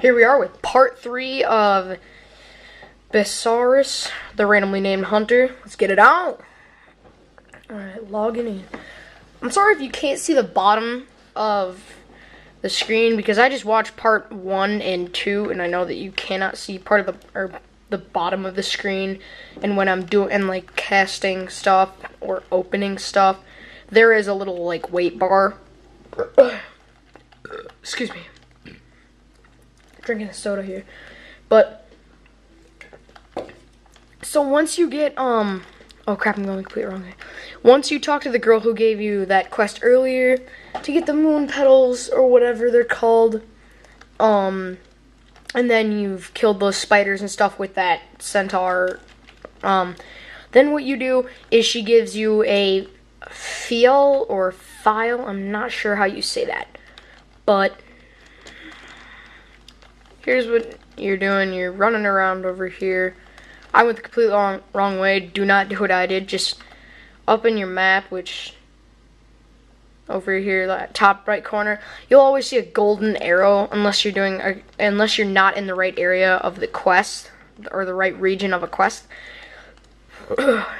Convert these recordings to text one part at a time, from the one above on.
Here we are with part 3 of Besaurus, the randomly named hunter. Let's get it on. Alright, logging in. I'm sorry if you can't see the bottom of the screen because I just watched part 1 and 2 and I know that you cannot see part of the bottom of the screen. And when I'm doing like casting stuff or opening stuff, there is a little like weight bar. Excuse me. Drinking a soda here. But so once you get oh crap, I'm going completely wrong. Once you talk to the girl who gave you that quest earlier to get the moon petals or whatever they're called, and then you've killed those spiders and stuff with that centaur, then what you do is she gives you a file or file, I'm not sure how you say that, but here's what you're doing. You're running around over here. I went the completely wrong way. Do not do what I did. Just up in your map, which over here, that top right corner, you'll always see a golden arrow unless you're not in the right area of the quest or the right region of a quest.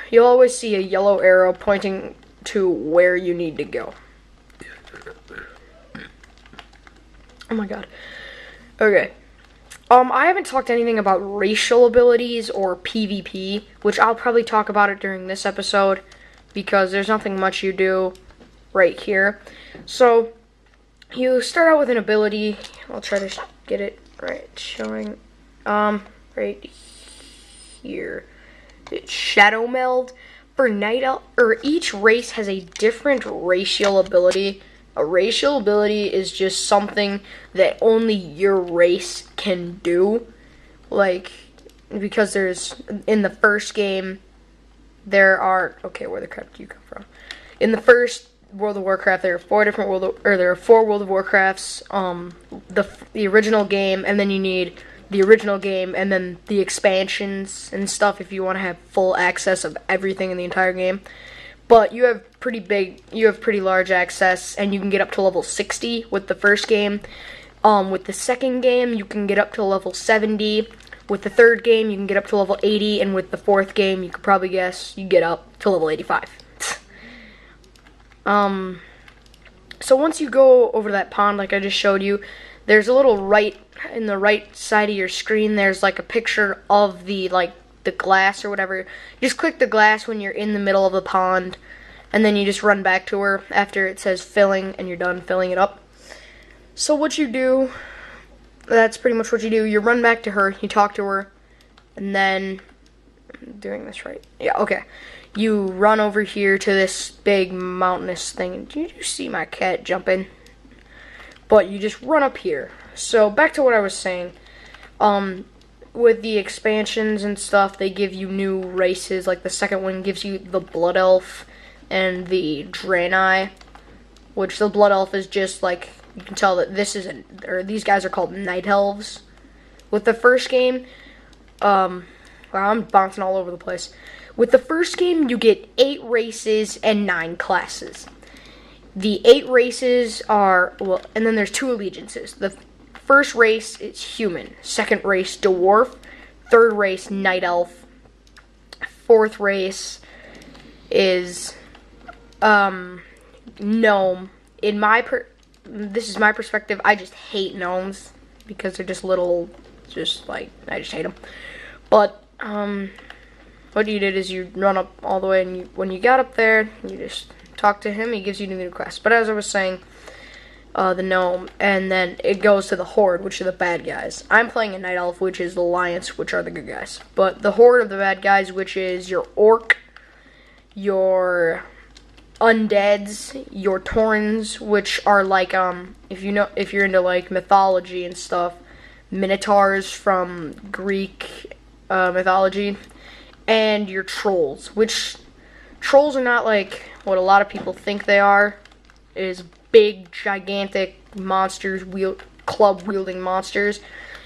You'll always see a yellow arrow pointing to where you need to go. Oh my god. Okay. I haven't talked anything about racial abilities or PvP, which I'll probably talk about it during this episode because there's nothing much you do right here. So, you start out with an ability. I'll try to get it right, showing, right here. It's Shadow Meld. For Night Elf, or each race has a different racial ability. A racial ability is just something that only your race can do. Like, because there's, in the first game, there are, okay, where the crap do you come from? In the first World of Warcraft, there are four World of Warcrafts, the original game, and then you need the original game, and then the expansions and stuff if you want to have full access of everything in the entire game. But you have pretty large access, and you can get up to level 60 with the first game. With the second game, you can get up to level 70. With the third game, you can get up to level 80, and with the fourth game, you could probably guess you get up to level 85. So once you go over that pond, like I just showed you, there's a little in the right side of your screen, there's like a picture of the glass or whatever. You just click the glass when you're in the middle of the pond, and then you just run back to her after it says filling and you're done filling it up. So what you do, that's pretty much what you do. You run back to her, you talk to her, and then, I'm doing this right? Yeah, okay. You run over here to this big mountainous thing. Did you see my cat jumping? But you just run up here. So back to what I was saying. With the expansions and stuff, they give you new races. Like the second one gives you the Blood Elf and the Draenei, which the Blood Elf is just like, you can tell that these guys are called Night Elves. With the first game, wow, I'm bouncing all over the place. With the first game, you get 8 races and 9 classes. The 8 races are, well, and then there's 2 allegiances. The first race is human, second race dwarf, third race night elf, fourth race is gnome. This is my perspective. I just hate gnomes because they're just little, I just hate them. But what you did is you run up all the way, and when you got up there, you just talk to him. He gives you new quests. But as I was saying, the gnome, and then it goes to the horde, which are the bad guys. I'm playing a night elf, which is the alliance, which are the good guys. But the horde of the bad guys, which is your orc, your undeads, your taurens, which are like if you're into like mythology and stuff, minotaurs from Greek mythology, and your trolls, which trolls are not like what a lot of people think they are. Is big, gigantic monsters, club-wielding monsters.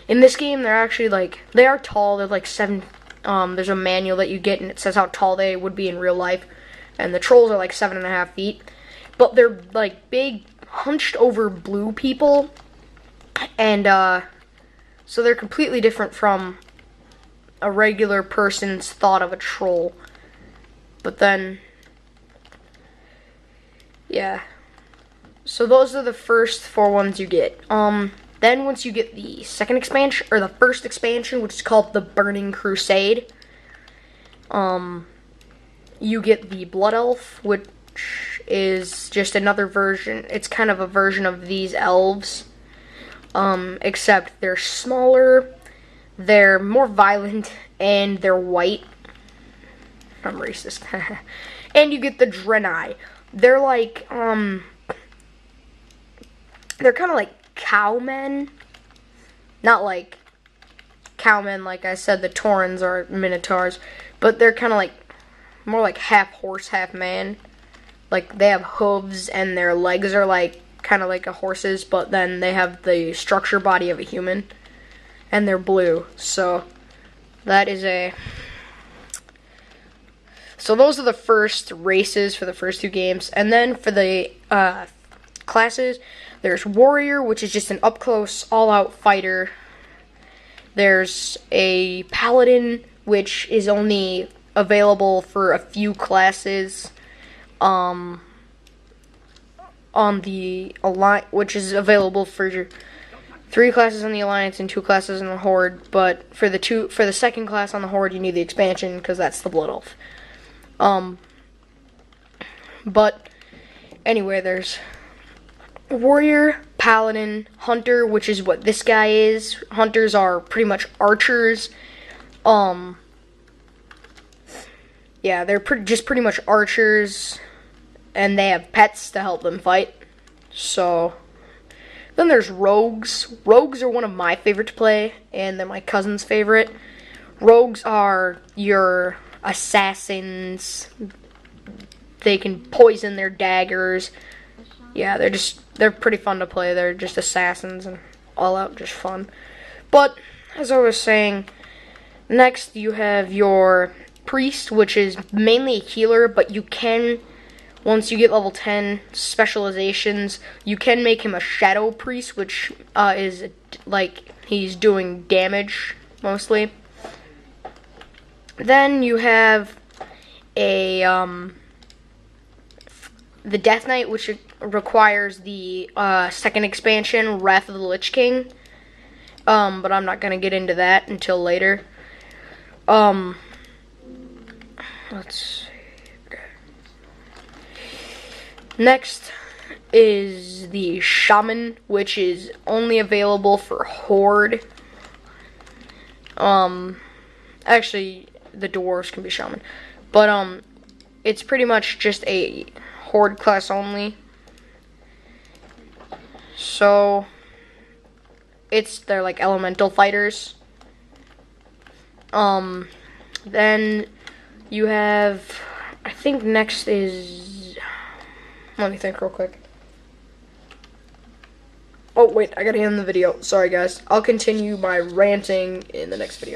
In this game, they're actually they are tall. They're like 7. There's a manual that you get, and it says how tall they would be in real life. And the trolls are like 7.5 feet. But they're like big, hunched over blue people. And So they're completely different from a regular person's thought of a troll. But then, yeah. So those are the first 4 ones you get. Then once you get the second expansion, or the first expansion, which is called the Burning Crusade, you get the Blood Elf, which is just another version. It's kind of a version of these elves, except they're smaller, they're more violent, and they're white. I'm racist. And you get the Draenei. They're like, they're kind of like cowmen. Not like cowmen, like I said, the Taurens are minotaurs, but they're kind of like, more like half horse, half man. Like, they have hooves, and their legs are like, kind of like a horse's, but then they have the structure body of a human. And they're blue, so that is a... So those are the first races for the first 2 games. And then for the classes, there's Warrior, which is just an up-close, all-out fighter. There's a Paladin, which is only available for a few classes on the Alliance, which is available for 3 classes on the Alliance and 2 classes on the Horde. But for the second class on the Horde, you need the expansion because that's the Blood Elf. But anyway, there's Warrior, Paladin, Hunter, which is what this guy is. Hunters are pretty much archers. Yeah, they're just pretty much archers, and they have pets to help them fight. So then there's rogues. Rogues are one of my favorite to play, and they're my cousin's favorite. Rogues are your assassins. They can poison their daggers. Yeah, they're pretty fun to play. They're just assassins and all out just fun. But as I was saying, next you have your priest, which is mainly a healer, but you can, once you get level 10 specializations, you can make him a shadow priest, which is like he's doing damage mostly. Then you have a the Death Knight, which requires the second expansion, Wrath of the Lich King. But I'm not gonna get into that until later. Let's see. Okay. Next is the Shaman, which is only available for Horde. Actually, the dwarves can be shaman, but it's pretty much just a Horde class only. So they're like elemental fighters. Then you have, I think next is, let me think real quick. Oh wait, I gotta end the video. Sorry guys. I'll continue my ranting in the next video.